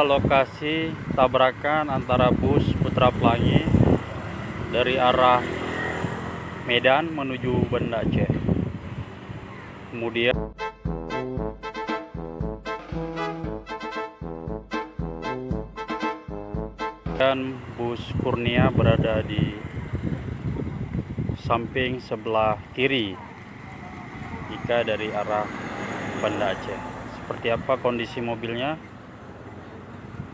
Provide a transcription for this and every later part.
Lokasi tabrakan antara bus Putra Pelangi dari arah Medan menuju Banda Aceh. Kemudian bus Kurnia berada di samping sebelah kiri jika dari arah Banda Aceh. Seperti apa kondisi mobilnya?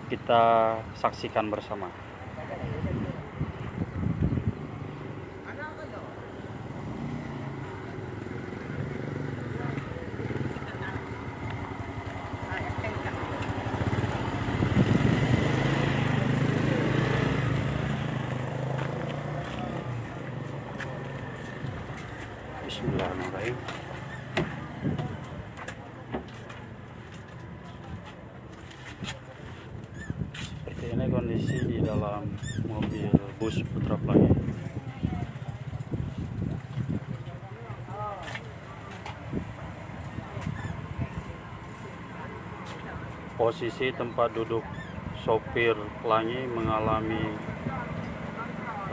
Kita saksikan bersama. Bismillahirrahmanirrahim. Ini kondisi di dalam mobil bus Putra Pelangi. Posisi tempat duduk sopir Pelangi mengalami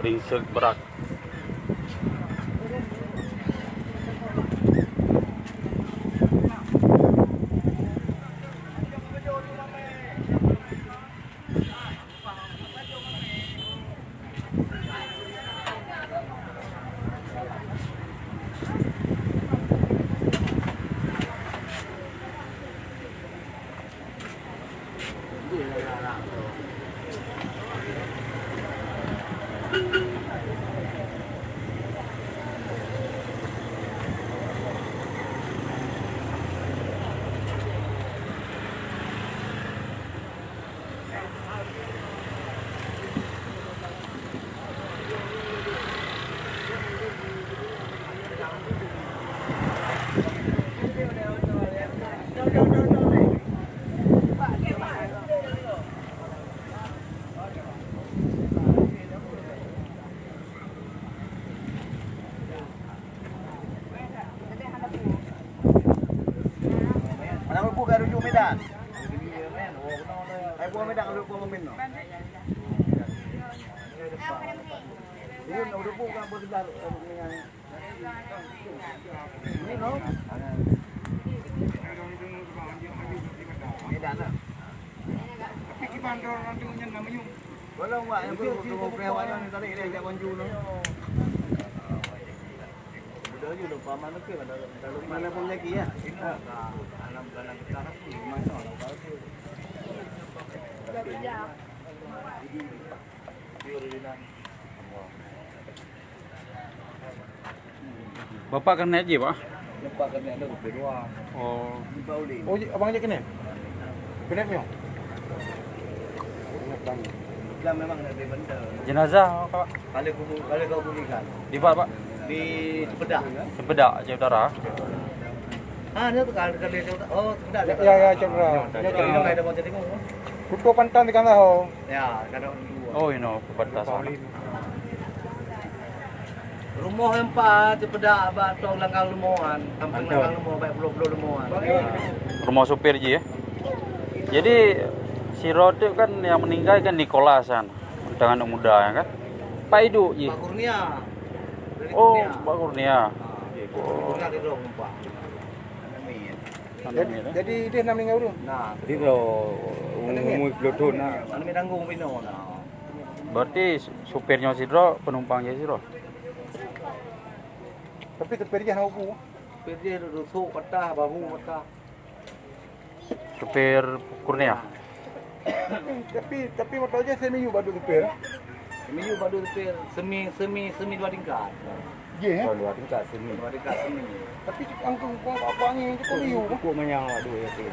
ringsek berat. Medan. Ay buah Medan udah buah minum. Ini udah buka buat segar ini no. Medan lah. Tapi kibandor nanti punya namanya. Kalau enggak yang perlu perewangan tadi dia jak banju no. Udah juga paman tu kalau mana pun lagi ya. Alam bulan kita pun mana orang tahu tu. Bapak kena aja, Pak? Bapak kena ada berdua. Oh. Oh, abang aja kena. Kena memang. Kan memang ada benda. Jenazah, Pak? Kali kau bunikan. Di mana, Pak? Di Cepedak. Cepedak, Aceh Utara. Ah, dia tu kali Cepedak. Oh, Cepedak. Ya, Cepedak. Jadi nak ada mau jadi mau. Kutu pantan di kana ho. Ya, kadang dua. Oh, ini perbatasan. Rumah empat Cepedak batu langkang lemohan, kampung langkang lemoh baik pulau lemohan. Rumah supir ji ya. Jadi si Rode kan yang meninggal kan Nicholas kan, dengan muda ya kan. Pak Idu ji. Pak Kurnia. Oh, Pak Kurnia. Kurnia di rumah Pak. Jadi dia nak meninggal dulu. Nah, Jadi lo umum blodon nah. anu midanggung pino nah. Berarti supirnya Sidro, penumpangnya Sidro. Tapi terperi jangan aku. Dia rusuk patah, bahu patah. Supir Kurnia. Tapi motor aja saya miyu badu terperi. Seminggu baru repair semi dua tingkat. Ye. Dua tingkat semi. Tapi angkung kau apa angin itu kau miyu. Aku menyang aduh ya tu.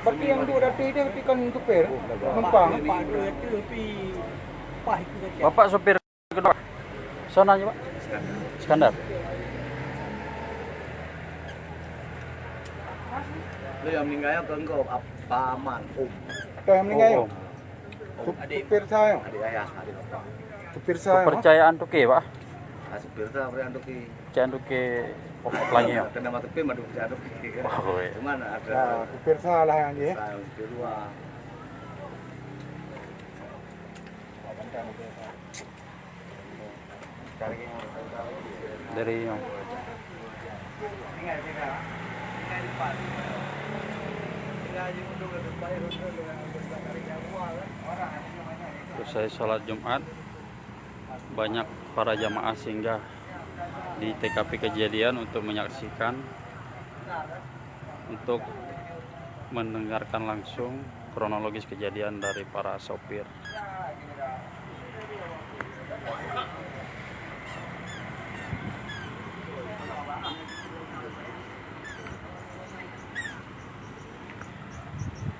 Berarti yang dua datang dia kan terperi. Numpang. Bapak supir kedua. Sonanya, Pak? Iskandar. Lu yang meninggalnya ke engkau paman Kau yang meninggal. adik Supir saya. adik ayah adik bapak. Supir saya. Kepercayaan tuh ke, Pak? Supir saya beri anduk ki. Kepercayaan tuh ke Pelangi ya. Kena mati pun madu beri anduk ki. Oh, iya. Cuman ada Supir saya lah yang dia. saya supir dua. Dari selesai sholat Jumat, banyak para jamaah singgah di TKP kejadian untuk menyaksikan, untuk mendengarkan langsung kronologis kejadian dari para sopir.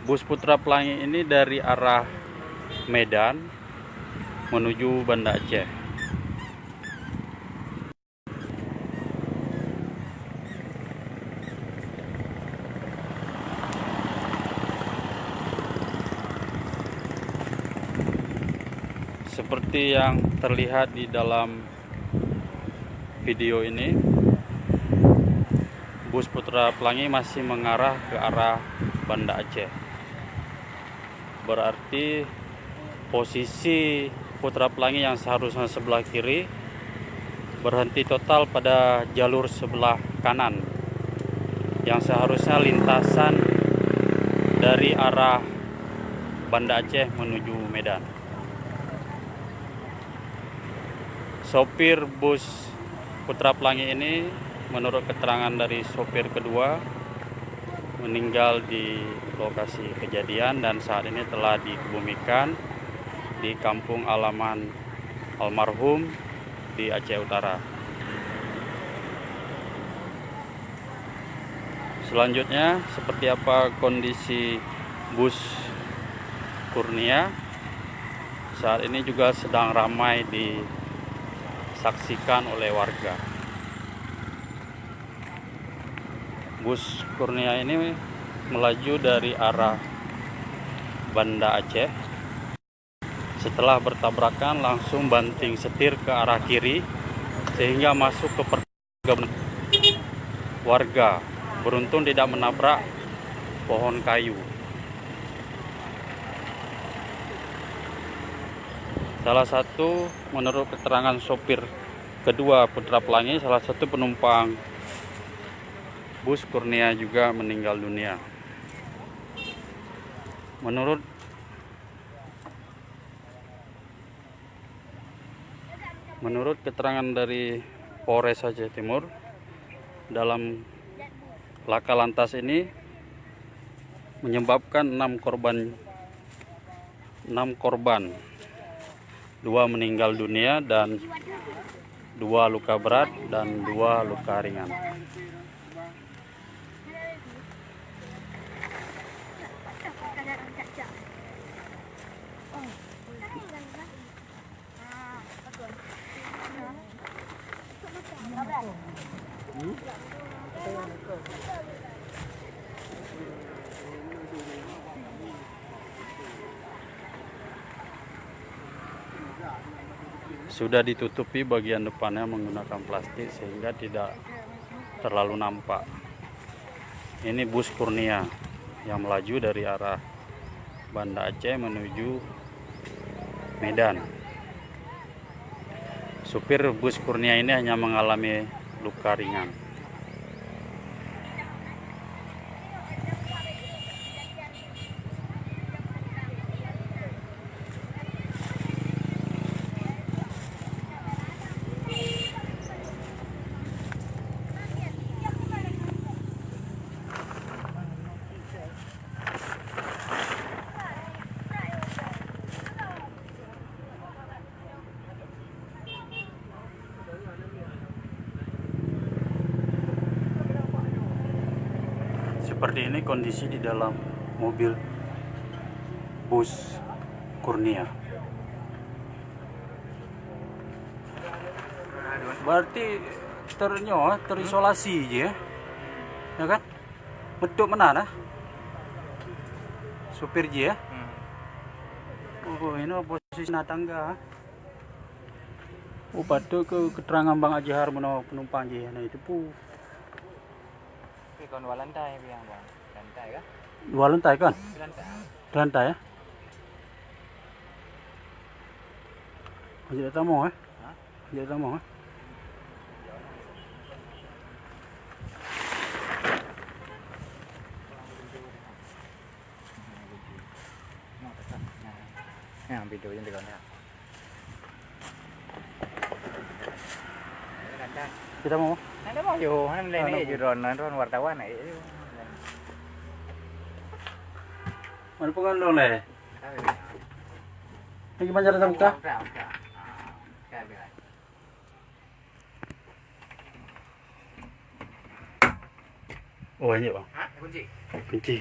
Bus Putra Pelangi ini dari arah Medan menuju Banda Aceh. Seperti yang terlihat di dalam video ini, bus Putra Pelangi masih mengarah ke arah Banda Aceh. Berarti posisi Putra Pelangi yang seharusnya sebelah kiri berhenti total pada jalur sebelah kanan, yang seharusnya lintasan dari arah Banda Aceh menuju Medan. Sopir bus Putra Pelangi ini, menurut keterangan dari sopir kedua, meninggal di lokasi kejadian dan saat ini telah dikebumikan di kampung halaman almarhum di Aceh Utara. Selanjutnya, seperti apa kondisi bus Kurnia? Saat ini juga sedang ramai disaksikan oleh warga. Bus Kurnia ini melaju dari arah Banda Aceh. Setelah bertabrakan langsung banting setir ke arah kiri sehingga masuk ke perkebunan warga. Beruntung tidak menabrak pohon kayu. Salah satu, menurut keterangan sopir kedua Putra Pelangi, salah satu penumpang bus Kurnia juga meninggal dunia. Menurut keterangan dari Polres Aceh Timur, dalam laka lantas ini menyebabkan 6 korban, 2 meninggal dunia dan 2 luka berat dan 2 luka ringan. Sudah ditutupi bagian depannya menggunakan plastik sehingga tidak terlalu nampak. Ini bus Kurnia yang melaju dari arah Banda Aceh menuju Medan. Supir bus Kurnia ini hanya mengalami luka ringan. Seperti ini kondisi di dalam mobil bus Kurnia. Berarti terisolasi aja ya kan? Betul mana nah? Supir je ya? Oh, ini posisi tangga. Oh, patut ke keterangan Bang Ajihar menawa penumpang je. Nah itu pu. Còn 2 lantai bilang bang, lantai kah? 2 lantai kan? Lantai. Lantai ya? Jadi tamu Hah? Jadi tamu Nah, video yang dikontak. Kita mau. Ada mau yo, ini ron wartawan này. Mana pengandung leh? Lagi mana cara buka? Oh ini bang. Kunci. Kunci.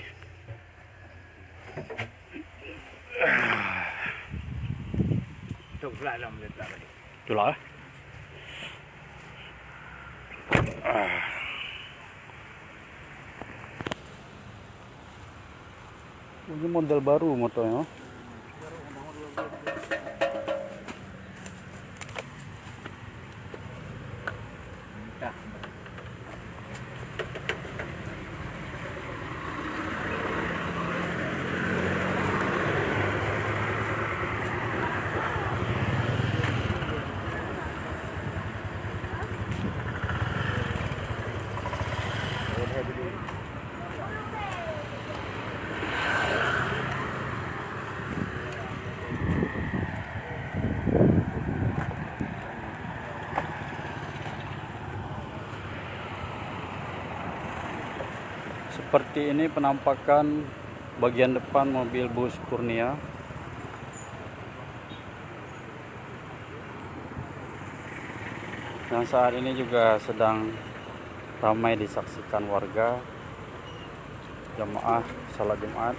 Tuh pula dalam dia pula tadi. Itulah. Ini model baru motornya. Seperti ini penampakan bagian depan mobil bus Kurnia. Yang saat ini juga sedang ramai disaksikan warga jamaah salat Jumat.